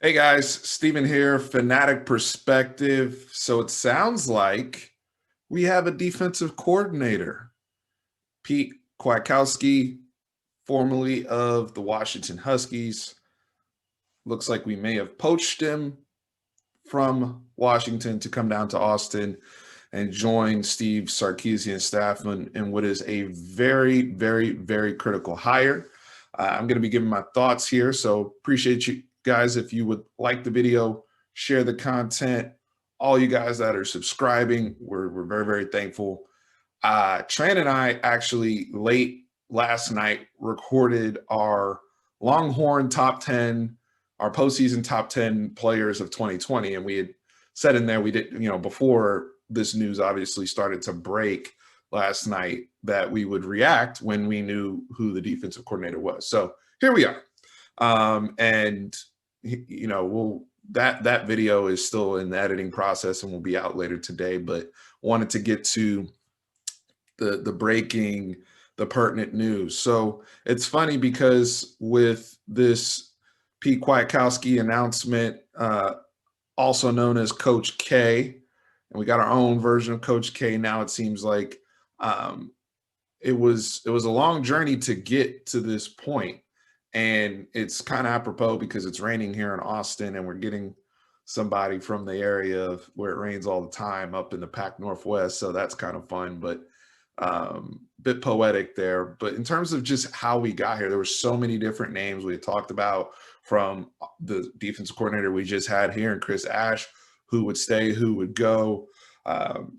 Hey guys, Steven here, Fanatic Perspective. So it sounds like we have a defensive coordinator, Pete Kwiatkowski, formerly of the Washington Huskies. Looks like we may have poached him from Washington to come down to Austin and join Steve Sarkisian's staff in what is a very, very, very critical hire. I'm going to be giving my thoughts here, so appreciate you guys. If you would like the video, share the content. All you guys that are subscribing, we're very, very thankful. Tran and I actually late last night recorded our Longhorn top 10, our postseason top 10 players of 2020. And we had said in there, we did, before this news obviously started to break last night, that we would react when we knew who the defensive coordinator was. So here we are. And that video is still in the editing process and will be out later today, but wanted to get to the pertinent news. So it's funny because with this Pete Kwiatkowski announcement, also known as Coach K, and we got our own version of Coach K now. It seems like it was a long journey to get to this point, and it's kind of apropos because it's raining here in Austin, and we're getting somebody from the area of where it rains all the time up in the Pac Northwest. So that's kind of fun, but bit poetic there. But in terms of just how we got here, there were so many different names we had talked about, from the defensive coordinator we just had here and Chris Ash, who would stay, who would go,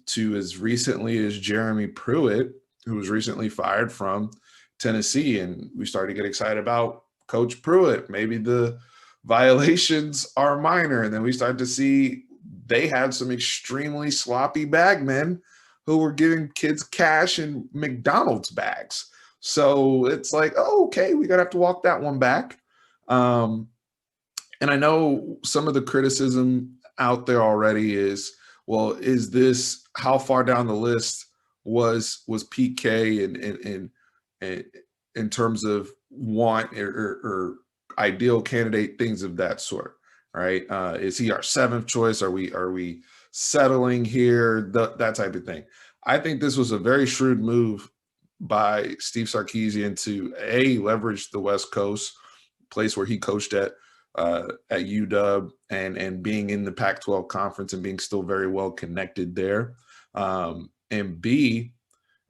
to as recently as Jeremy Pruitt, who was recently fired from Tennessee. And we started to get excited about Coach Pruitt. Maybe the violations are minor. And then we started to see they had some extremely sloppy bagmen who were giving kids cash in McDonald's bags. So it's like, oh, okay, we're going to have to walk that one back. And I know some of the criticism out there already is, well, is this, how far down the list was PK in terms of want or ideal candidate, things of that sort, right? Is he our seventh choice? Are we settling here? That type of thing. I think this was a very shrewd move by Steve Sarkisian to leverage the West Coast, place where he coached at UW, and being in the Pac-12 conference and being still very well connected there. And B,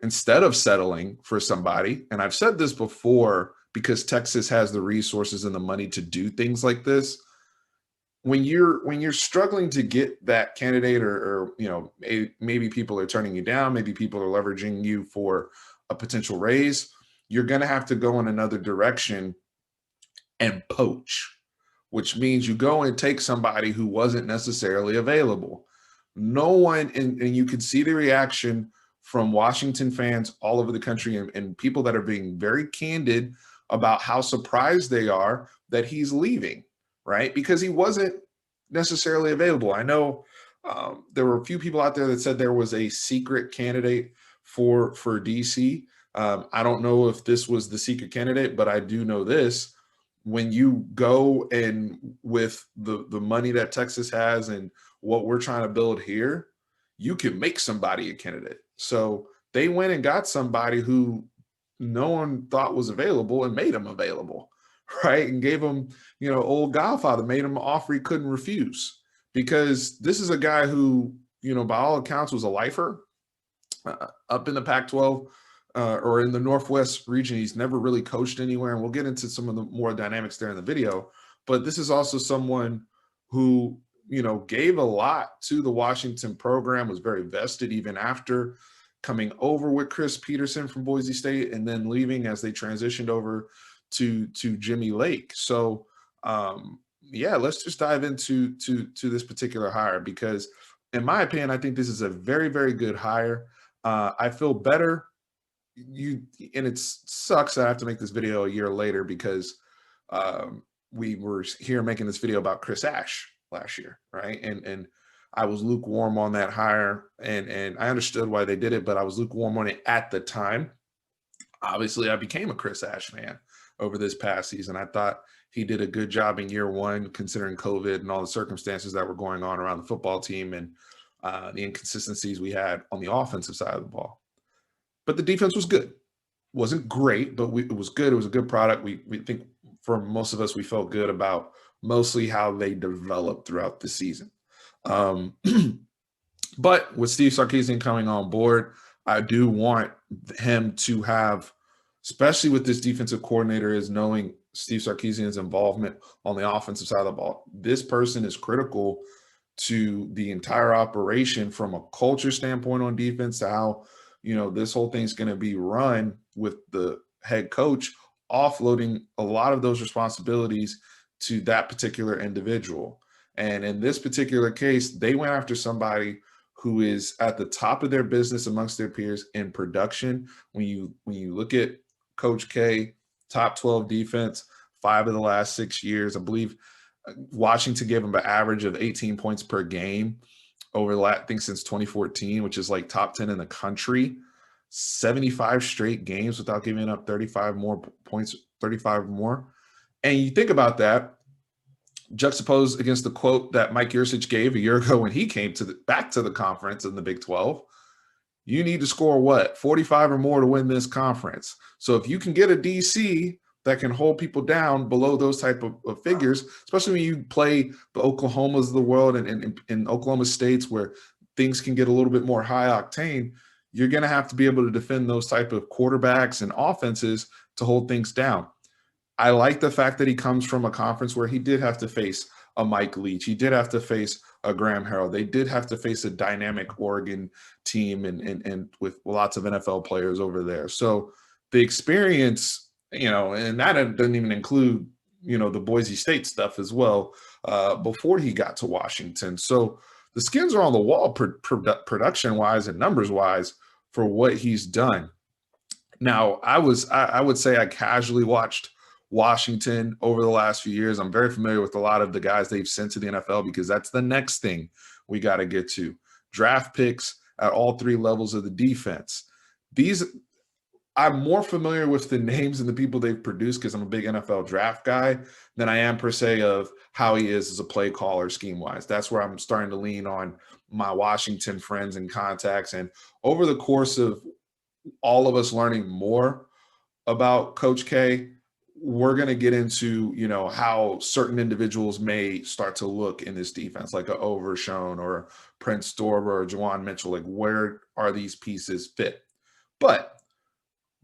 instead of settling for somebody, and I've said this before, because Texas has the resources and the money to do things like this, when you're struggling to get that candidate, or maybe people are turning you down, maybe people are leveraging you for a potential raise, you're going to have to go in another direction and poach, which means you go and take somebody who wasn't necessarily available. No one, and you could see the reaction from Washington fans all over the country, and people that are being very candid about how surprised they are that he's leaving, right? Because he wasn't necessarily available. I know there were a few people out there that said there was a secret candidate for DC. I don't know if this was the secret candidate, but I do know this: when you go and with the money that Texas has and what we're trying to build here, you can make somebody a candidate. So they went and got somebody who no one thought was available and made him available, right? And gave him, old Godfather, made him an offer he couldn't refuse, because this is a guy who, by all accounts was a lifer up in the Pac-12 or in the Northwest region. He's never really coached anywhere, and we'll get into some of the more dynamics there in the video. But this is also someone who, gave a lot to the Washington program, was very vested even after coming over with Chris Peterson from Boise State and then leaving as they transitioned over to Jimmy Lake. So let's just dive into this particular hire, because in my opinion, I think this is a very, very good hire. I feel better. And it sucks that I have to make this video a year later, because we were here making this video about Chris Ash last year, right? And I was lukewarm on that hire, and I understood why they did it, but I was lukewarm on it at the time. Obviously, I became a Chris Ash fan over this past season. I thought he did a good job in year one, considering COVID and all the circumstances that were going on around the football team and the inconsistencies we had on the offensive side of the ball. But the defense was good. Wasn't great, but it was good. It was a good product. We think for most of us, we felt good about mostly how they developed throughout the season. But with Steve Sarkisian coming on board, I do want him to have, especially with this defensive coordinator, is knowing Steve Sarkisian's involvement on the offensive side of the ball. This person is critical to the entire operation from a culture standpoint on defense, to how, this whole thing's going to be run with the head coach offloading a lot of those responsibilities to that particular individual. And in this particular case, they went after somebody who is at the top of their business amongst their peers in production. When you look at Coach K, top 12 defense, 5 of the last 6 years, I believe Washington gave him an average of 18 points per game over I think since 2014, which is like top 10 in the country. 75 straight games without giving up 35 more points, 35 more. And you think about that, juxtaposed against the quote that Mike Yurcich gave a year ago when he came back to the conference in the Big 12. You need to score what? 45 or more to win this conference. So if you can get a DC that can hold people down below those type of figures, especially when you play the Oklahomas of the world and in Oklahoma states where things can get a little bit more high octane, you're going to have to be able to defend those type of quarterbacks and offenses to hold things down. I like the fact that he comes from a conference where he did have to face a Mike Leach. He did have to face a Graham Harrell. They did have to face a dynamic Oregon team and with lots of NFL players over there. So the experience, and that doesn't even include, the Boise State stuff as well before he got to Washington. So the skins are on the wall production-wise and numbers-wise for what he's done. Now, I would say I casually watched Washington over the last few years. I'm very familiar with a lot of the guys they've sent to the NFL because that's the next thing we got to get to. Draft picks at all 3 levels of the defense. I'm more familiar with the names and the people they've produced because I'm a big NFL draft guy than I am per se of how he is as a play caller scheme-wise. That's where I'm starting to lean on my Washington friends and contacts. And over the course of all of us learning more about Coach K, we're going to get into, how certain individuals may start to look in this defense, like a Overshown or a Prince Storber or Juwan Mitchell. Like, where are these pieces fit? But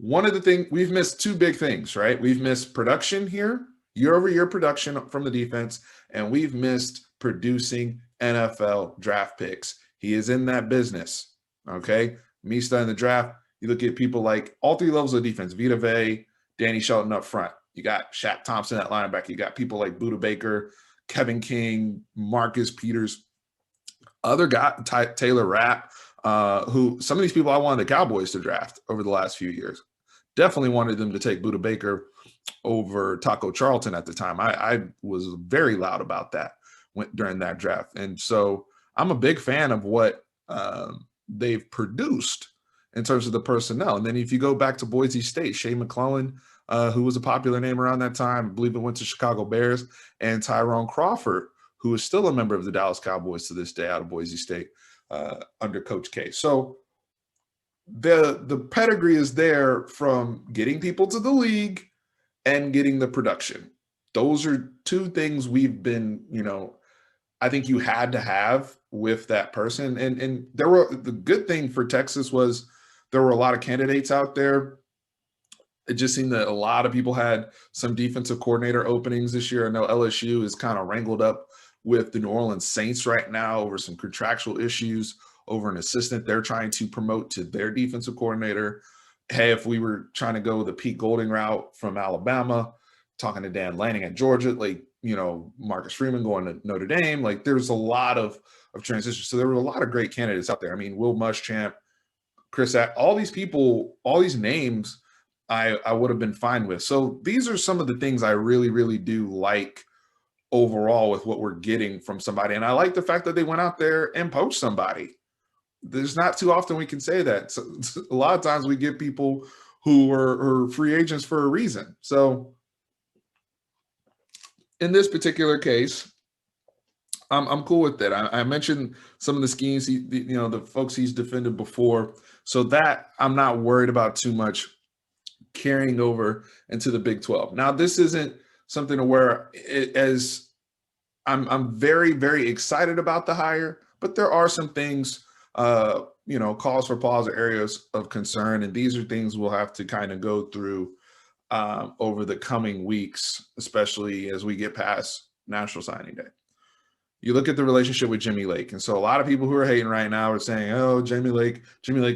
one of the things, we've missed 2 big things, right? We've missed production here, year-over-year production from the defense, and we've missed producing NFL draft picks. He is in that business, okay? Me studying the draft, you look at people like all 3 levels of defense, Vita Vea, Danny Shelton up front. You got Shaq Thompson at linebacker. You got people like Budda Baker, Kevin King, Marcus Peters, other guy, Taylor Rapp, who some of these people I wanted the Cowboys to draft over the last few years. Definitely wanted them to take Budda Baker over Taco Charlton at the time. I was very loud about that during that draft. And so I'm a big fan of what they've produced in terms of the personnel. And then if you go back to Boise State, Shea McClellan, who was a popular name around that time, I believe it went to Chicago Bears, and Tyrone Crawford, who is still a member of the Dallas Cowboys to this day out of Boise State under Coach K. So the pedigree is there from getting people to the league and getting the production. Those are 2 things we've been, I think you had to have with that person. And the good thing for Texas was there were a lot of candidates out there. It just seemed that a lot of people had some defensive coordinator openings this year. I know LSU is kind of wrangled up with the New Orleans Saints right now over some contractual issues over an assistant they're trying to promote to their defensive coordinator. Hey, if we were trying to go the Pete Golding route from Alabama, talking to Dan Lanning at Georgia, like, Marcus Freeman going to Notre Dame, like there's a lot of transitions. So there were a lot of great candidates out there. I mean, Will Muschamp, Chris, all these people, all these names I would have been fine with. So these are some of the things I really, really do like overall with what we're getting from somebody. And I like the fact that they went out there and poached somebody. There's not too often we can say that. So a lot of times we get people who are free agents for a reason. So in this particular case, I'm cool with that. I mentioned some of the schemes the folks he's defended before, so that I'm not worried about too much carrying over into the Big 12. Now, this isn't something to where as I'm very, very excited about the hire, but there are some things, cause for pause or areas of concern, and these are things we'll have to kind of go through over the coming weeks, especially as we get past National Signing Day. You look at the relationship with Jimmy Lake, and so a lot of people who are hating right now are saying, "Oh, Jimmy Lake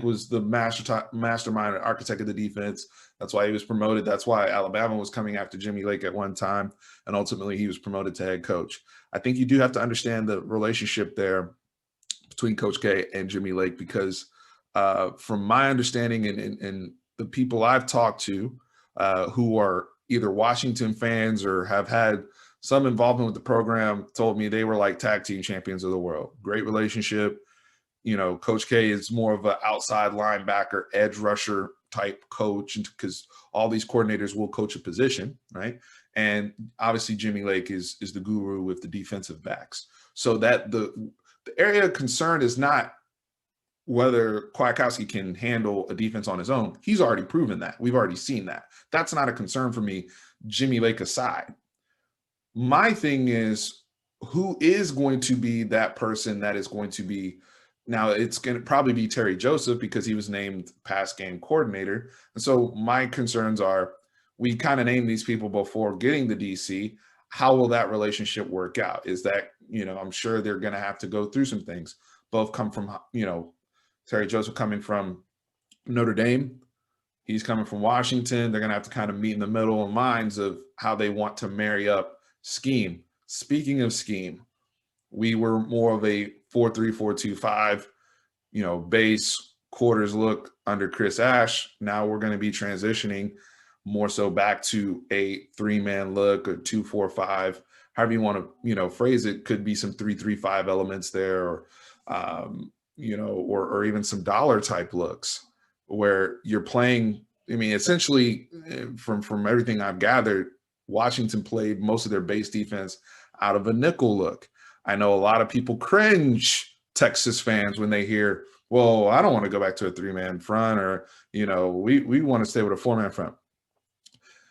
was the mastermind and architect of the defense. That's why he was promoted. That's why Alabama was coming after Jimmy Lake at one time, and ultimately he was promoted to head coach." I think you do have to understand the relationship there between Coach K and Jimmy Lake because, from my understanding and the people I've talked to, who are either Washington fans or have had some involvement with the program, told me they were like tag team champions of the world. Great relationship. Coach K is more of an outside linebacker, edge rusher type coach because all these coordinators will coach a position, right? And obviously Jimmy Lake is the guru with the defensive backs. So that the area of concern is not whether Kwiatkowski can handle a defense on his own. He's already proven that. We've already seen that. That's not a concern for me, Jimmy Lake aside. My thing is, who is going to be that person that is going to be now? It's going to probably be Terry Joseph because he was named pass game coordinator. And so my concerns are, we kind of named these people before getting the DC. How will that relationship work out? Is that, I'm sure they're going to have to go through some things. Both come from, Terry Joseph coming from Notre Dame. He's coming from Washington. They're going to have to kind of meet in the middle of minds of how they want to marry up scheme. Speaking of scheme, we were more of a 4-3, 4-2-5, base quarters look under Chris Ash. Now we're going to be transitioning more so back to a 3-man look or 2-4-5, however you want to, phrase it. Could be some 3-3-5 elements there, or or even some dollar type looks where you're playing. I mean, essentially, from everything I've gathered, Washington played most of their base defense out of a nickel look. I know a lot of people cringe, Texas fans, when they hear, well, I don't want to go back to a 3-man front, or, we want to stay with a 4-man front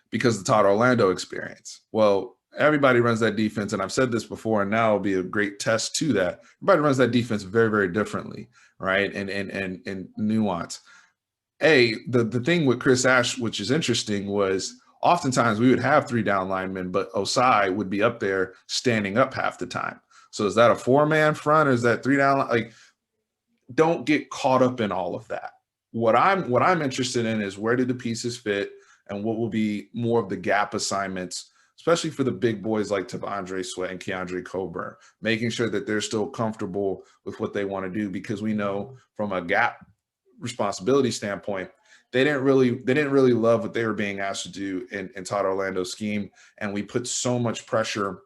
because of the Todd Orlando experience. Well, everybody runs that defense, and I've said this before, and now it'll be a great test to that. Everybody runs that defense very, very differently, right? And nuance. The thing with Chris Ash, which is interesting, was oftentimes we would have 3 down linemen, but Osai would be up there standing up half the time. So is that a 4-man front, or is that 3 down? Like, don't get caught up in all of that. What I'm interested in is, where did the pieces fit, and what will be more of the gap assignments, especially for the big boys like T'Vondre Sweat and Keandre Coburn, making sure that they're still comfortable with what they want to do, because we know from a gap responsibility standpoint, they didn't really love what they were being asked to do in Todd Orlando's scheme, and we put so much pressure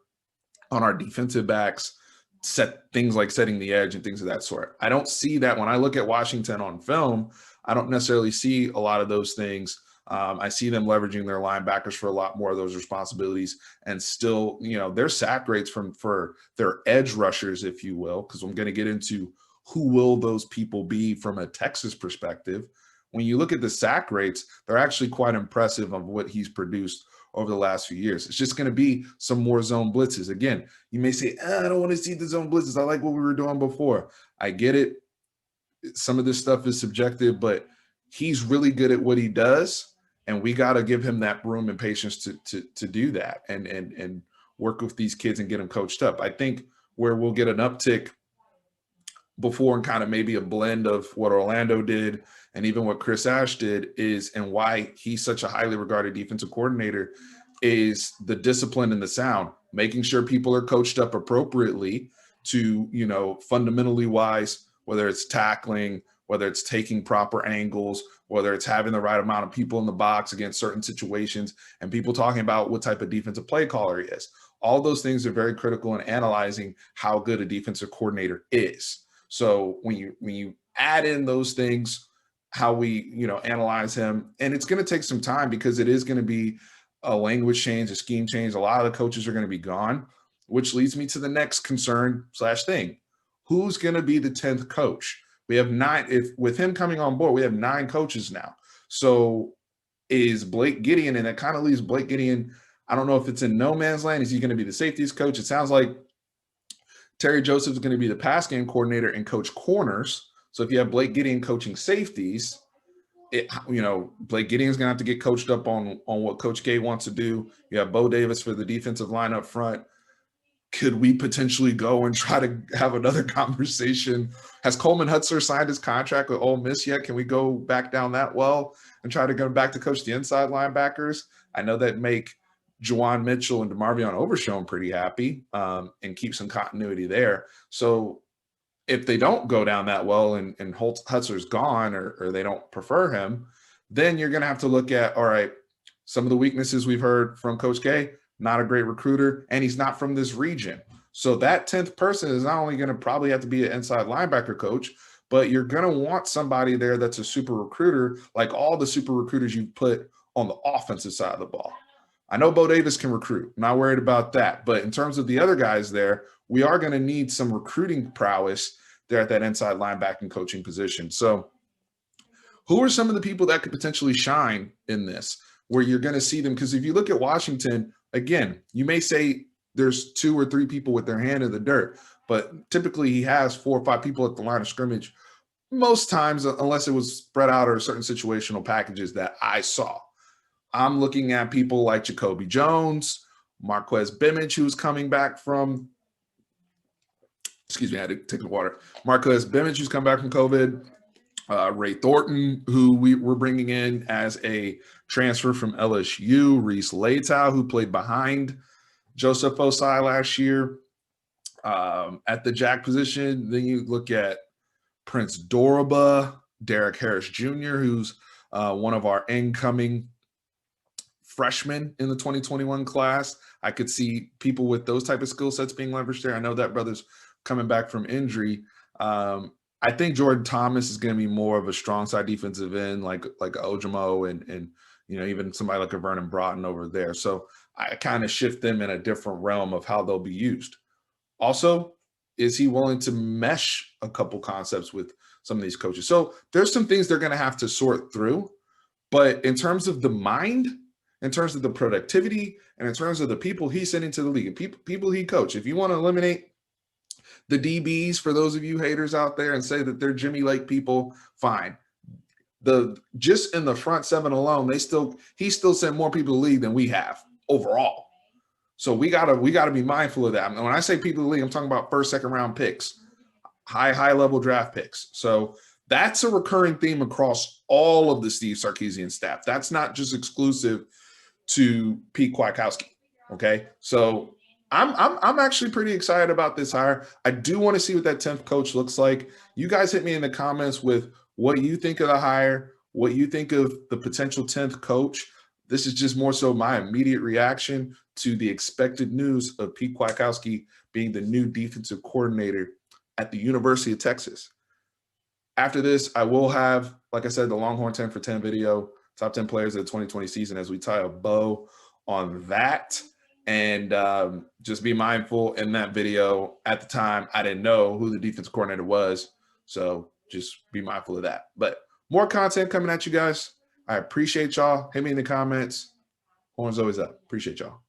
on our defensive backs, set things like setting the edge and things of that sort. I don't see that when I look at Washington on film. I don't necessarily see a lot of those things. I see them leveraging their linebackers for a lot more of those responsibilities, and still, their sack rates for their edge rushers, if you will, because I'm going to get into who will those people be from a Texas perspective. When you look at the sack rates, they're actually quite impressive of what he's produced over the last few years. It's just going to be some more zone blitzes. Again, you may say, I don't want to see the zone blitzes. I like what we were doing before. I get it. Some of this stuff is subjective, but he's really good at what he does, and we got to give him that room and patience to do that and work with these kids and get them coached up. I think where we'll get an uptick before, and kind of maybe a blend of what Orlando did and even what Chris Ash did, is, and why he's such a highly regarded defensive coordinator, is the discipline and the sound, making sure people are coached up appropriately to, fundamentally wise, whether it's tackling, whether it's taking proper angles, whether it's having the right amount of people in the box against certain situations, and people talking about what type of defensive play caller he is. All those things are very critical in analyzing how good a defensive coordinator is. So when you add in those things, how we, analyze him, and it's going to take some time, because it is going to be a language change, a scheme change. A lot of the coaches are going to be gone, which leads me to the next concern / thing. Who's going to be the 10th coach? We have 9. If with him coming on board, we have 9 coaches now. So is Blake Gideon, and that kind of leaves Blake Gideon. I don't know if it's in no man's land. Is he going to be the safeties coach? It sounds like Terry Joseph is going to be the pass game coordinator and coach corners. So if you have Blake Gideon coaching safeties, Blake Gideon's going to have to get coached up on what Coach K wants to do. You have Bo Davis for the defensive line up front. Could we potentially go and try to have another conversation? Has Coleman Hutzler signed his contract with Ole Miss yet? Can we go back down that well and try to go back to coach the inside linebackers? I know that make Juwan Mitchell and DeMarvion Overshown pretty happy and keep some continuity there. So if they don't go down that well and Hutzler's gone or they don't prefer him, then you're going to have to look at, all right, some of the weaknesses we've heard from Coach K. Not a great recruiter, and he's not from this region. So that 10th person is not only going to probably have to be an inside linebacker coach, but you're going to want somebody there that's a super recruiter, like all the super recruiters you put on the offensive side of the ball. I know Bo Davis can recruit. I'm not worried about that. But in terms of the other guys there, we are going to need some recruiting prowess there at that inside linebacking coaching position. So who are some of the people that could potentially shine in this, where you're going to see them? Because if you look at Washington, again, you may say there's 2 or 3 people with their hand in the dirt, but typically he has 4 or 5 people at the line of scrimmage most times, unless it was spread out or certain situational packages that I saw. I'm looking at people like Jacoby Jones, Marquez Bimage, who's coming back from – excuse me, I had to take the water. Marquez Bimage, who's come back from COVID. Ray Thornton, who we're bringing in as a transfer from LSU. Reese Laytow, who played behind Joseph Osai last year at the jack position. Then you look at Prince Doroba, Derek Harris Jr., who's one of our incoming freshmen in the 2021 class. I could see people with those type of skill sets being leveraged there. I know that brother's coming back from injury. I think Jordan Thomas is going to be more of a strong side defensive end, like Ojimo and even somebody like a Vernon Broughton over there. So I kind of shift them in a different realm of how they'll be used. Also, is he willing to mesh a couple concepts with some of these coaches? So there's some things they're going to have to sort through. But in terms of the mind, in terms of the productivity, and in terms of the people he's sending to the league, and people he coached, if you want to eliminate the DBs, for those of you haters out there, and say that they're Jimmy Lake people, fine. Just in the front 7 alone, he still sent more people to the league than we have overall. So we gotta be mindful of that. And when I say people in the league, I'm talking about first, second round picks, high level draft picks. So that's a recurring theme across all of the Steve Sarkisian staff. That's not just exclusive to Pete Kwiatkowski. Okay, so I'm actually pretty excited about this hire. I do want to see what that 10th coach looks like. You guys hit me in the comments with what you think of the hire, what you think of the potential 10th coach. This is just more so my immediate reaction to the expected news of Pete Kwiatkowski being the new defensive coordinator at the University of Texas. After this, I will have, like I said, the Longhorn 10 for 10 video, top 10 players of the 2020 season, as we tie a bow on that. And just be mindful in that video. At the time, I didn't know who the defensive coordinator was. So just be mindful of that. But more content coming at you guys. I appreciate y'all. Hit me in the comments. Horns always up. Appreciate y'all.